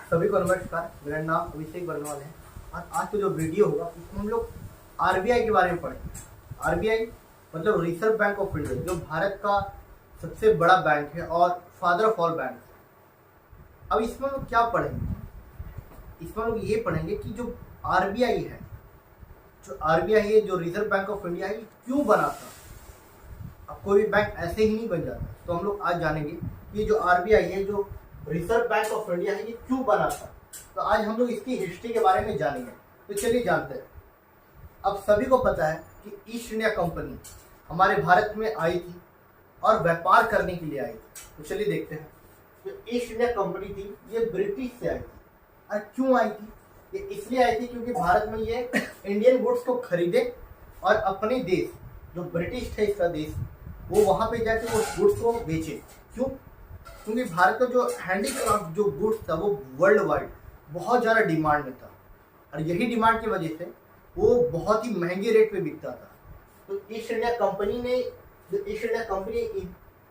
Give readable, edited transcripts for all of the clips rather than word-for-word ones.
सभी को नमस्कार। मेरा नाम अभिषेक बर्नवाल है और आज का जो वीडियो होगा उसमें हम लोग आरबीआई के बारे में पढ़ेंगे। आरबीआई मतलब रिजर्व बैंक ऑफ इंडिया, जो भारत का सबसे बड़ा बैंक है और फादर ऑफ ऑल बैंक। अब इसमें हम लोग क्या पढ़ेंगे? इसमें हम लोग ये पढ़ेंगे कि जो आरबीआई है, जो रिजर्व बैंक ऑफ इंडिया है, ये क्यों बना था। अब कोई भी बैंक ऐसे ही नहीं बन जाता। तो हम लोग आज जानेंगे कि जो आरबीआई है, जो रिजर्व बैंक ऑफ इंडिया है, ये क्यों बना था। तो आज हम लोग इसकी हिस्ट्री के बारे में जानेंगे। तो चलिए जानते हैं। अब सभी को पता है कि ईस्ट इंडिया कंपनी हमारे भारत में आई थी और व्यापार करने के लिए आई थी। तो चलिए देखते हैं। जो ईस्ट इंडिया कंपनी थी ये ब्रिटिश से आई थी। और क्यों आई थी? ये इसलिए आई थी क्योंकि भारत में ये इंडियन गुड्स को खरीदे और अपने देश, जो ब्रिटिश थे इसका देश, वो वहाँ पे जाके वो गुड्स को बेचे। क्यों? क्योंकि भारत का जो हैंडीक्राफ्ट जो गुड्स था वो वर्ल्ड वाइड बहुत ज़्यादा डिमांड में था और यही डिमांड की वजह से वो बहुत ही महंगे रेट पे बिकता था। तो ईस्ट इंडिया कंपनी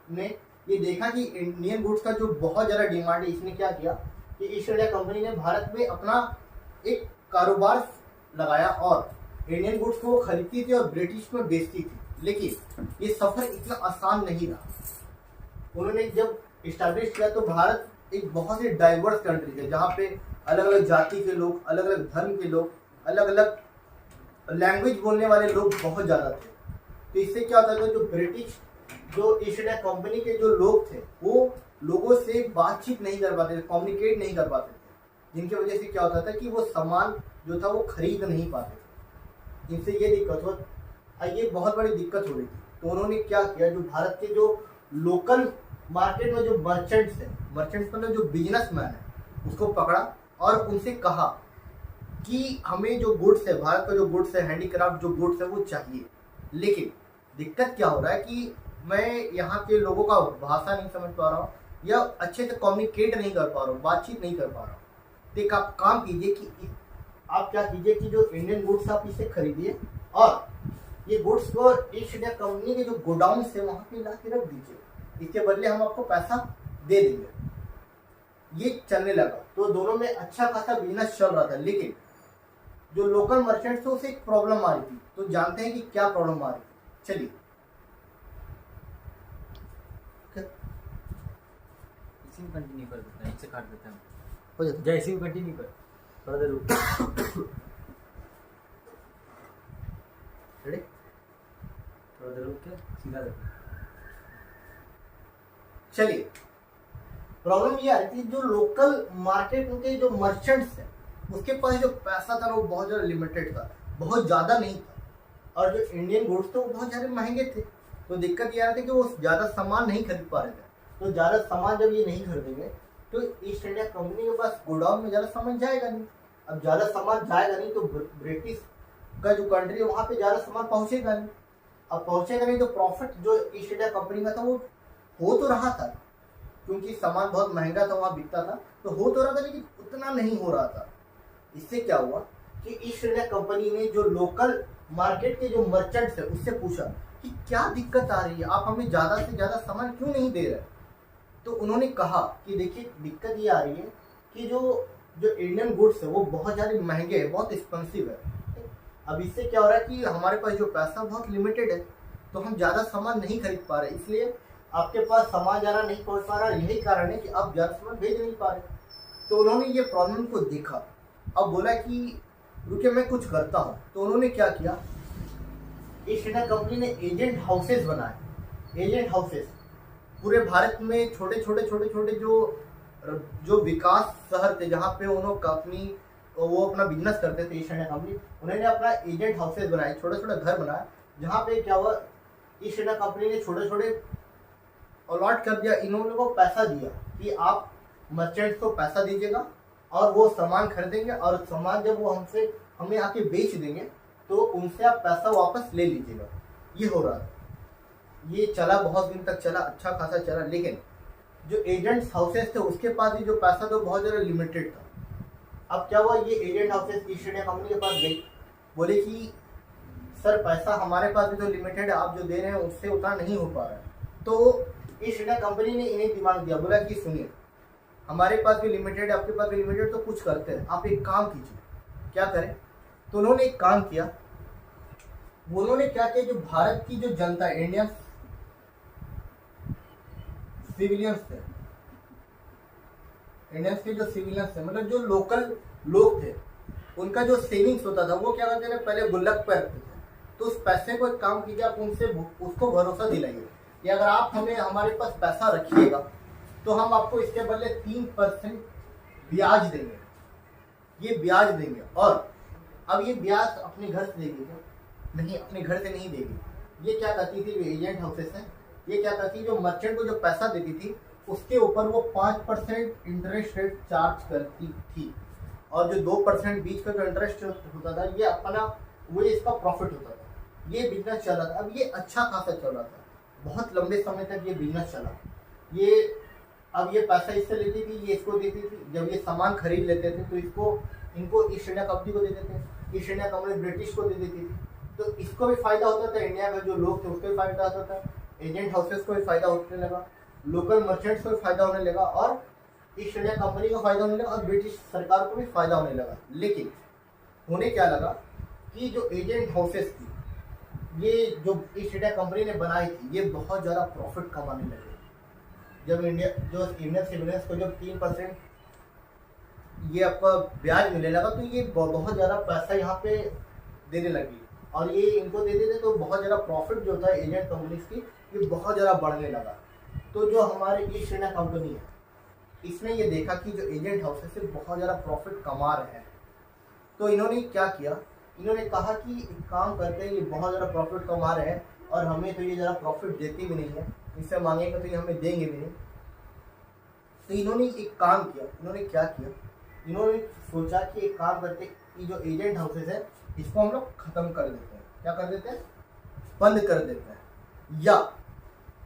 ने ये देखा कि इंडियन गुड्स का जो बहुत ज़्यादा डिमांड है, इसने क्या किया कि ईस्ट इंडिया कंपनी ने भारत में अपना एक कारोबार लगाया और इंडियन गुड्स को वो खरीदती थी और ब्रिटिश में बेचती थी। लेकिन ये सफ़र इतना आसान नहीं रहा। उन्होंने जब इस्टेब्लिश किया तो भारत एक बहुत ही डाइवर्स कंट्री है, जहाँ पे अलग अलग जाति के लोग, अलग अलग धर्म के लोग, अलग अलग लैंग्वेज बोलने वाले लोग बहुत ज़्यादा थे। तो इससे क्या होता था, जो ईस्ट इंडिया कंपनी के जो लोग थे वो लोगों से बातचीत नहीं कर पाते थे, कम्युनिकेट नहीं कर पाते थे, जिनकी वजह से क्या होता था कि वो सामान जो था वो खरीद नहीं पाते थे। जिनसे ये दिक्कत हो, ये बहुत बड़ी दिक्कत हो रही थी। तो उन्होंने क्या किया, जो भारत के जो लोकल मार्केट में जो मर्चेंट्स मतलब जो बिजनेसमैन है, उसको पकड़ा और उनसे कहा कि हमें जो गुड्स है, भारत का जो गुड्स है, हैंडीक्राफ्ट जो गुड्स है, वो चाहिए। लेकिन दिक्कत क्या हो रहा है कि मैं यहाँ के लोगों का भाषा नहीं समझ पा रहा हूँ या अच्छे से कम्युनिकेट नहीं कर पा रहा हूँ, बातचीत नहीं कर पा रहा हूँ। तो एक आप काम कीजिए कि आप क्या कीजिए कि जो इंडियन गुड्स आप इसे खरीदिए और ये गुड्स को ईस्ट इंडिया कंपनी के जो गोडाउन से वहाँ पे ला के रख दीजिए। इसके बदले हम आपको पैसा दे देंगे। ये चलने लगा तो दोनों में अच्छा खासा बिजनेस चल रहा था। लेकिन जो लोकल मर्चेंट्स थे उसे एक प्रॉब्लम आ रही थी। तो जानते हैं कि क्या प्रॉब्लम आ रही थी। चलिए इसी में कंटिन्यू कर देते हैं, इससे काट देते हैं। हो जाता जय इसी में कंटिन्यू कर, थोड़ा देर रुक। रेडी? थोड़ा देर रुक के सीधा देते हैं। चलिए, प्रॉब्लम ये आ रही थी, जो लोकल मार्केट के जो मर्चेंट्स हैं उसके पास जो पैसा था वो बहुत ज़्यादा लिमिटेड था, बहुत ज़्यादा नहीं था। और जो इंडियन गुड्स थे वो बहुत ज़्यादा महंगे थे। तो दिक्कत ये आ रही थी कि वो ज़्यादा सामान नहीं खरीद पा रहे थे। तो ज़्यादा सामान जब ये नहीं खरीदेंगे तो ईस्ट इंडिया कंपनी के पास गोडाउन में ज़्यादा सामान जाएगा नहीं। अब ज़्यादा सामान जाएगा नहीं तो ब्रिटिश का जो कंट्री है वहाँ पे ज़्यादा सामान पहुँचेगा नहीं। अब पहुँचेगा नहीं तो प्रॉफिट जो ईस्ट इंडिया कंपनी का था वो हो तो रहा था, क्योंकि सामान बहुत महंगा था, वहाँ बिकता था, तो हो तो रहा था, लेकिन उतना नहीं हो रहा था। इससे क्या हुआ कि ईस्ट इंडिया कंपनी ने जो लोकल मार्केट के जो मर्चेंट्स है उससे पूछा कि क्या दिक्कत आ रही है, आप हमें ज़्यादा से ज़्यादा सामान क्यों नहीं दे रहे। तो उन्होंने कहा कि देखिए, दिक्कत ये आ रही है कि जो इंडियन गुड्स है वो बहुत ज़्यादा महंगे है, बहुत एक्सपेंसिव है। अब इससे क्या हो रहा है कि हमारे पास जो पैसा बहुत लिमिटेड है, तो हम ज़्यादा सामान नहीं खरीद पा रहे, इसलिए आपके पास सामान ज़्यादा नहीं पहुंच पा रहा। यही कारण है कि आप ज़्यादा सामान भेज नहीं पा रहे। तो उन्होंने ये प्रॉब्लम को देखा। अब बोला कि रुकिए, मैं कुछ करता हूँ। तो उन्होंने क्या किया, ईस्ट इंडिया कंपनी ने एजेंट हाउसेस बनाए। एजेंट हाउसेस पूरे भारत में छोटे छोटे जो विकास शहर थे, जहाँ पे उन्होंने वो अपना बिजनेस करते थे ईस्ट इंडिया कंपनी, उन्होंने अपना एजेंट हाउसेस बनाए, छोटे छोटे घर बनाए, जहाँ पे क्या हुआ, ईस्ट इंडिया कंपनी ने छोटे छोटे अलॉट कर दिया, इन लोगों को पैसा दिया कि आप मर्चेंट्स को पैसा दीजिएगा और वो सामान खरीदेंगे और सामान जब वो हमें आके बेच देंगे तो उनसे आप पैसा वापस ले लीजिएगा। ये हो रहा था। ये चला, बहुत दिन तक चला, अच्छा खासा चला। लेकिन जो एजेंट्स हाउसेस थे उसके पास भी जो पैसा था बहुत ज़्यादा लिमिटेड था। अब क्या हुआ, ये agent houses east India company के पास गई, बोले कि सर पैसा हमारे पास भी तो लिमिटेड है, आप जो दे रहे हैं उससे उतना नहीं हो पा रहा है। तो ईस्ट इंडिया कंपनी ने इन्हें दिमाग दिया, बोला कि सुनिए, हमारे पास भी लिमिटेड है, आपके पास भी लिमिटेड, तो कुछ करते हैं, आप एक काम कीजिए। क्या करें? तो उन्होंने एक काम किया, उन्होंने क्या किया, जो भारत की जो जनता है, इंडियन सिविलियंस थे, इंडियंस के जो सिविलियंस थे, मतलब जो लोकल लोग थे, उनका जो सेविंग्स होता था वो क्या करते थे, पहले गुल्लक पे रखते थे। तो उस पैसे को एक काम कीजिए, आप उनसे उसको भरोसा दिलाइए कि अगर आप हमें हमारे पास पैसा रखिएगा तो हम आपको इसके बदले 3% ब्याज देंगे, ये ब्याज देंगे। और अब ये ब्याज अपने घर से देगी क्या? नहीं, अपने घर से नहीं देगी। ये क्या करती थी, जो एजेंट हाउसेस हैं, ये क्या करती, जो मर्चेंट को जो पैसा देती थी उसके ऊपर वो 5% इंटरेस्ट रेट चार्ज करती थी, और जो 2% बीच का जो इंटरेस्ट होता था, ये अपना वो इसका प्रॉफिट होता था। ये बिजनेस चला था। अब ये अच्छा खासा चल रहा था, बहुत लंबे समय तक ये बिजनेस चला। ये अब ये पैसा इससे लेती थी, ये इसको देती थी। जब ये सामान खरीद लेते थे तो इनको ईस्ट इंडिया कंपनी को दे देते थे, ईस्ट इंडिया कंपनी ब्रिटिश को दे देती थी। तो इसको भी फायदा होता था, इंडिया में जो लोग थे उसको भी फायदा होता था, एजेंट हाउसेस को भी फायदा होने लगा, लोकल मर्चेंट्स को भी फायदा होने लगा, और ईस्ट इंडिया कंपनी को फायदा होने लगा, और ब्रिटिश सरकार को भी फायदा होने लगा। लेकिन होने क्या लगा कि जो एजेंट हाउसेस थी, ये जो ईस्ट इंडिया कंपनी ने बनाई थी, ये बहुत ज़्यादा प्रॉफिट कमाने लगे। जब इंडियन सिविलियंस को जब 3% ये आपका ब्याज मिलने लगा, तो ये बहुत ज़्यादा पैसा यहाँ पे देने लगी, और ये इनको दे देते, तो बहुत ज़्यादा प्रॉफिट जो था एजेंट कंपनीज की, ये बहुत ज़्यादा बढ़ने लगा। तो जो हमारे ईस्ट इंडिया कंपनी है, इसने ये देखा कि जो एजेंट हाउसेस से बहुत ज़्यादा प्रॉफिट कमा रहे हैं, तो इन्होंने क्या किया, इन्होंने कहा कि एक काम करते हैं, ये बहुत ज़्यादा प्रॉफिट कमा रहे हैं और हमें तो ये ज़्यादा प्रॉफिट देती भी नहीं है, इससे मांगेंगे तो ये हमें देंगे भी नहीं। तो इन्होंने एक काम किया, इन्होंने क्या किया, इन्होंने सोचा कि एक काम करते, ये जो एजेंट हाउसेस है इसको हम लोग ख़त्म कर देते हैं। क्या कर देते हैं? बंद कर देते हैं, या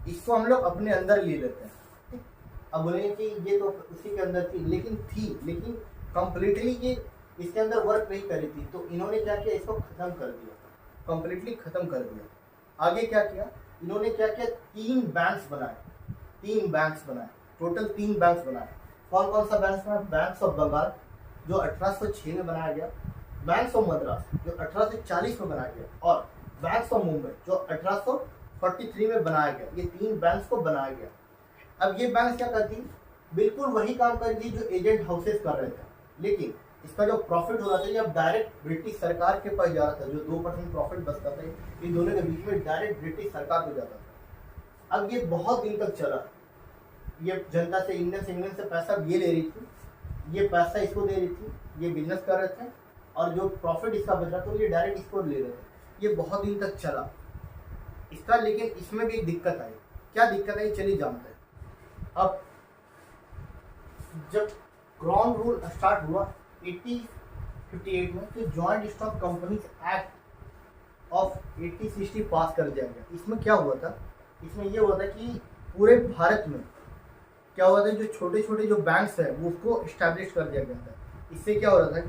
इसको हम लोग अपने अंदर ले लेते हैं। ठीक? अब बोलेंगे कि ये तो उसी के अंदर थी, लेकिन कंप्लीटली ये इसके अंदर वर्क नहीं करी थी। तो इन्होंने क्या किया, इसको ख़त्म कर दिया, कंप्लीटली ख़त्म कर दिया। आगे क्या किया, इन्होंने क्या किया, 3 बैंक्स बनाए, टोटल 3 बैंक्स बनाए। कौन कौन सा बैंक्स बनाए? बैंक्स ऑफ बंगाल जो 1806 में बनाया गया, बैंक्स ऑफ मद्रास जो 1840 में बनाया गया, और बैंक्स ऑफ मुंबई जो 1843 में बनाया गया। ये 3 बैंक्स को बनाया गया। अब ये बैंक्स क्या करती, बिल्कुल वही काम करती जो एजेंट हाउसेस कर रहे थे, लेकिन इसका जो प्रॉफिट हो रहा था ये अब डायरेक्ट ब्रिटिश सरकार के पास जा रहा था। जो 2% प्रॉफिट बचता था इन दोनों के बीच में डायरेक्ट ब्रिटिश सरकार को जाता था। अब ये बहुत दिन तक चला, ये जनता से, इंडियन से पैसा ये ले रही थी, ये पैसा इसको दे रही थी, ये बिजनेस कर रहे थे, और जो प्रॉफिट इसका बच रहा था ये डायरेक्ट इसको ले रहे थे। ये बहुत दिन तक चला इसका, लेकिन इसमें भी एक दिक्कत आई। क्या दिक्कत आई, चलिए जानते हैं। अब जब क्राउन रूल स्टार्ट हुआ 1858 में, तो joint stock companies act of 1860 पास कर दिया गया। इसमें क्या हुआ था, इसमें ये हुआ था कि पूरे भारत में क्या हुआ था, जो छोटे छोटे जो बैंक्स है वो उसको इस्टेब्लिश कर दिया गया था। इससे क्या हो रहा था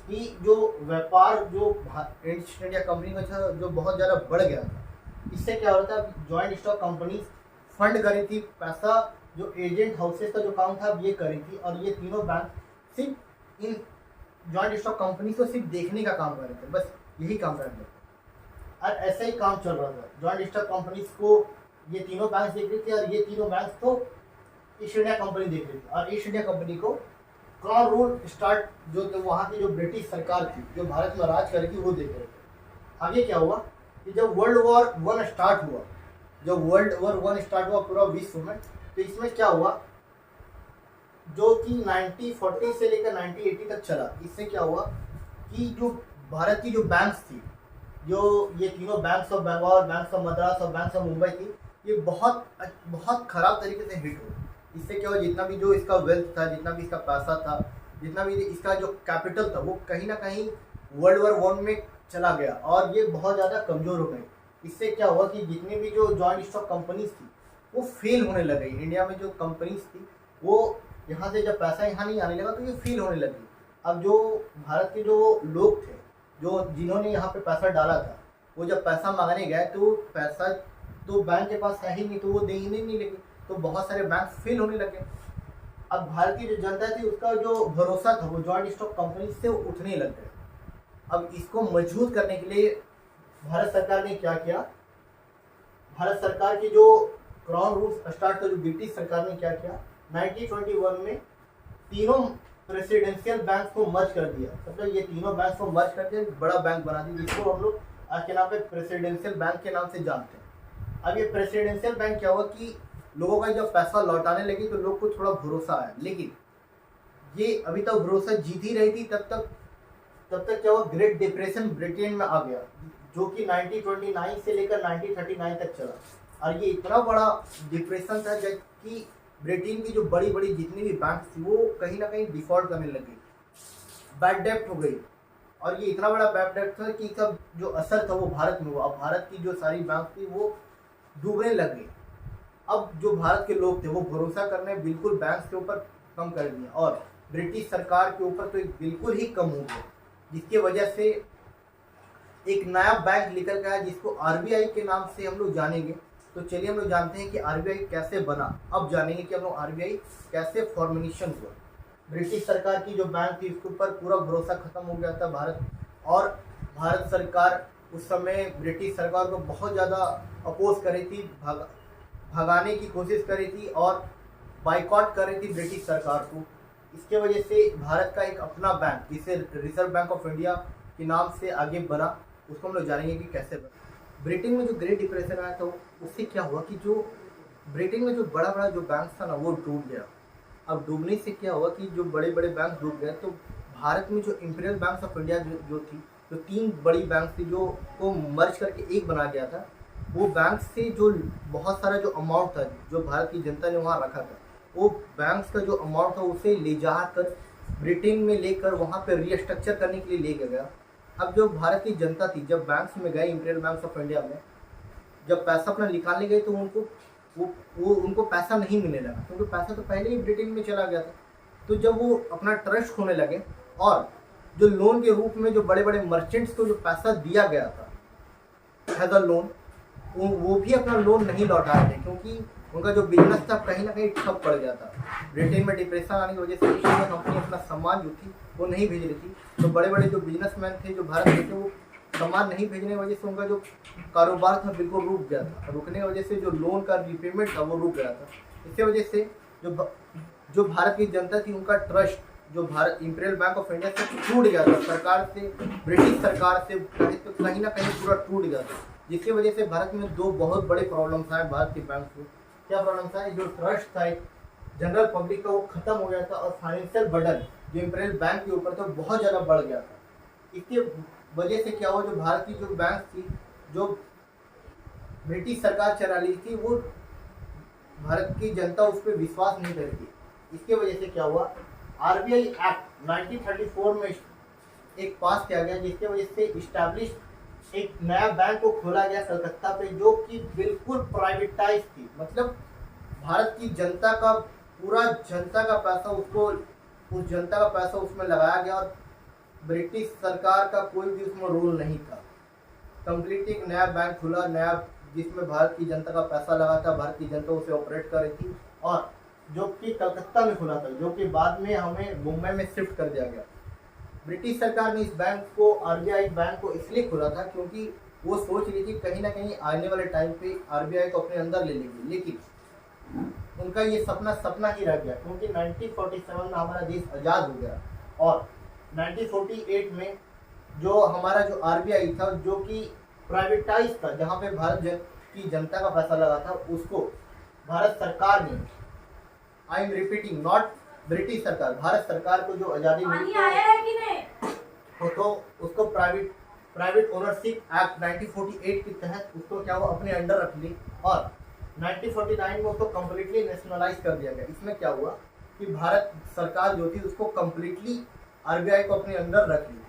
कि जो व्यापार जो ईस्ट इंडिया कंपनी का था जो बहुत ज़्यादा बढ़ गया था। इससे क्या हो रहा था, जॉइंट स्टॉक कंपनीज फंड करी थी पैसा, जो एजेंट हाउसेस का जो काम था ये करी थी, और ये तीनों बैंक सिर्फ इन जॉइंट स्टॉक कंपनी को सिर्फ देखने का काम कर रहे थे, बस यही काम कर रहे थे। और ऐसा ही काम चल रहा था, जॉइंट स्टॉक कंपनीज को ये तीनों बैंक देख रही थी, और ये तीनों बैंक को ईस्ट इंडिया कंपनी देख रही थी, और ईस्ट इंडिया कंपनी को क्राउन रूल स्टार्ट जो वहाँ की जो ब्रिटिश सरकार थी जो भारत में राज कर रही थी वो देख रहे थे। आगे क्या हुआ कि जब वर्ल्ड वॉर 1 स्टार्ट हुआ, जब वर्ल्ड वॉर 1 स्टार्ट हुआ पूरा विश्व में, तो इसमें क्या हुआ, जो कि 1940 से लेकर 1980 तक चला। इससे क्या हुआ कि जो भारत की जो बैंक्स थी, जो ये तीनों banks of Bengal, banks of Madras और बैंक्स ऑफ मुंबई थी, ये बहुत खराब तरीके से हिट हुई। इससे क्या हुआ, जितना भी जो इसका वेल्थ था, जितना भी इसका पैसा था, जितना भी इसका जो कैपिटल था, वो कहीं ना कहीं वर्ल्ड वॉर 1 में चला गया, और ये बहुत ज़्यादा कमज़ोर हो गई। इससे क्या हुआ कि जितनी भी जो जॉइंट स्टॉक कंपनीज थी वो फेल होने लग गई। इंडिया में जो कंपनीज थी वो यहाँ से जब पैसा यहाँ नहीं आने लगा तो ये फेल होने लगी। अब जो भारत के जो लोग थे, जो जिन्होंने यहाँ पे पैसा डाला था, वो जब पैसा मांगने गए तो पैसा तो बैंक के पास है ही नहीं, तो वो देने नहीं लगे, तो बहुत सारे बैंक फेल होने लगे। अब भारत की जो जनता थी उसका जो भरोसा था वो जॉइंट स्टॉक कंपनी से उठने लग गए। अब इसको मजबूत करने के लिए भारत सरकार ने क्या किया, भारत सरकार की जो क्राउन रूल्स स्टार्ट कर, जो ब्रिटिश सरकार ने क्या किया, 1921 में तीनों प्रेसिडेंशियल बैंक को मर्ज कर दिया। मतलब ये तीनों बैंक को मर्ज करके बड़ा बैंक बना दिया, जिसको हम लोग आज के नाम पे प्रेसिडेंशियल बैंक के नाम से जानते हैं। अब ये प्रेसिडेंशियल बैंक क्या हुआ कि लोगों का जब पैसा लौटाने लगी तो लोग को थोड़ा भरोसा आया, लेकिन ये अभी तक भरोसा जीत ही रही थी। तब तक क्या हुआ, ग्रेट डिप्रेशन ब्रिटेन में आ गया, जो कि 1929 से लेकर 1939 तक चला। और ये इतना बड़ा डिप्रेशन था कि ब्रिटेन की जो बड़ी बड़ी जितनी भी बैंक थी वो कहीं ना कहीं डिफॉल्ट करने लगी, बैड डेप्ट हो गई। और ये इतना बड़ा बैड डेप्ट था कि इसका जो असर था वो भारत में हुआ। अब भारत की जो सारी बैंक थी वो डूबने लग गई। अब जो भारत के लोग थे वो भरोसा करने बिल्कुल बैंक के ऊपर कम कर दिए, और ब्रिटिश सरकार के ऊपर तो बिल्कुल ही कम हो गया, जिसकी वजह से एक नया बैंक निकल गया जिसको आरबीआई के नाम से हम लोग जानेंगे। तो चलिए हम लोग जानते हैं कि आरबीआई कैसे बना। अब जानेंगे कि हम लोग आरबीआई कैसे फॉर्मेशन हुआ। ब्रिटिश सरकार की जो बैंक थी उसके ऊपर पूरा भरोसा खत्म हो गया था भारत, और भारत सरकार उस समय ब्रिटिश सरकार को बहुत ज़्यादा अपोज कर रही थी, भगाने की कोशिश कर रही थी और बाइकआउट कर रही थी ब्रिटिश सरकार को। इसके वजह से भारत का एक अपना बैंक जिसे रिजर्व बैंक ऑफ इंडिया के नाम से आगे बढ़ा, उसको हम लोग जानेंगे कि कैसे बना। ब्रिटेन में जो ग्रेट डिप्रेशन आया था उससे क्या हुआ कि जो ब्रिटेन में जो बड़ा बड़ा जो बैंक था ना वो डूब गया। अब डूबने से क्या हुआ कि जो बड़े बड़े बैंक डूब गए, तो भारत में जो इंपीरियल बैंक ऑफ इंडिया जो थी, जो तीन बड़ी बैंक थी जो को मर्ज करके एक बना गया था, वो बैंक से जो बहुत सारा जो अमाउंट था जो भारत की जनता ने वहाँ रखा था, वो बैंक्स का जो अमाउंट था उसे ले जाकर ब्रिटेन में लेकर वहाँ पे रीस्ट्रक्चर करने के लिए ले गया। अब जो भारत की जनता थी जब बैंक्स में गए, इंपीरियल बैंक्स ऑफ इंडिया में जब पैसा अपना निकालने गए तो उनको पैसा नहीं मिलने लगा, क्योंकि पैसा तो पहले ही ब्रिटेन में चला गया था। तो जब वो अपना ट्रस्ट खोने लगे और जो लोन के रूप में जो बड़े बड़े मर्चेंट्स को जो पैसा दिया गया था एज अ लोन, वो भी अपना लोन नहीं लौटा रहे थे, क्योंकि उनका जो बिजनेस था कहीं ना कहीं ठप पड़ गया था। ब्रिटेन में डिप्रेशन आने की वजह से कंपनी अपना सामान जो थी वो नहीं भेज रही थी। तो बड़े बड़े जो बिजनेसमैन थे जो भारत में थे वो सामान नहीं भेजने की वजह से उनका जो कारोबार था बिल्कुल रुक गया था। रुकने की वजह से जो लोन का रिपेमेंट था वो रुक गया था। इसकी वजह से जो भारत की जनता थी उनका ट्रस्ट जो Bharat imperial bank of India से टूट गया था, सरकार से, ब्रिटिश सरकार से कहीं ना कहीं पूरा टूट गया था। जिसकी वजह से भारत में दो बहुत बड़े प्रॉब्लम्स आए भारत के बैंक में। क्या प्रॉब्लम्स आए? जो ट्रस्ट था जनरल पब्लिक का वो खत्म हो गया था, और फाइनेंशियल बर्डन जो इंपीरियल बैंक के ऊपर था बहुत ज़्यादा बढ़ गया था। इसके वजह से क्या हुआ, जो भारत की जो बैंक थी जो ब्रिटिश सरकार चला रही थी वो भारत की जनता उस पर विश्वास नहीं करती। इसके वजह से क्या हुआ, आरबीआई एक्ट 1934 में एक पास किया गया, जिसके वजह से इस्टेब्लिश एक नया बैंक को खोला गया कलकत्ता पे, जो कि बिल्कुल प्राइवेटाइज थी। मतलब भारत की जनता का पूरा जनता का पैसा उस जनता का पैसा उसमें लगाया गया, और ब्रिटिश सरकार का कोई भी उसमें रोल नहीं था। कंप्लीट एक नया बैंक खुला, नया, जिसमें भारत की जनता का पैसा लगा था, भारत की जनता उसे ऑपरेट कर रही थी, और जो कि कलकत्ता में खुला था, जो कि बाद में हमें मुंबई में शिफ्ट कर दिया गया। ब्रिटिश सरकार ने इस बैंक को, आरबीआई बैंक को इसलिए खोला था क्योंकि वो सोच रही थी कहीं ना कहीं आने वाले टाइम पे आरबीआई को अपने अंदर ले लेंगे, लेकिन उनका ये सपना ही रह गया, क्योंकि 1947 में हमारा देश आज़ाद हो गया, और 1948 में जो हमारा जो आरबीआई था जो कि प्राइवेटाइज था, जहाँ पे भारत की जनता का पैसा लगा था, उसको भारत सरकार ने, I am repeating, not British सरकार, भारत सरकार को जो आज़ादी मिली तो उसको प्राइवेट ओनरशिप एक्ट 1948 के तहत उसको क्या हुआ, अपने अंडर रख ली, और 1949 में उसको कम्प्लीटली नेशनलाइज कर दिया गया। इसमें क्या हुआ कि भारत सरकार जो थी उसको कम्प्लीटली आरबीआई को अपने अंदर रख ली।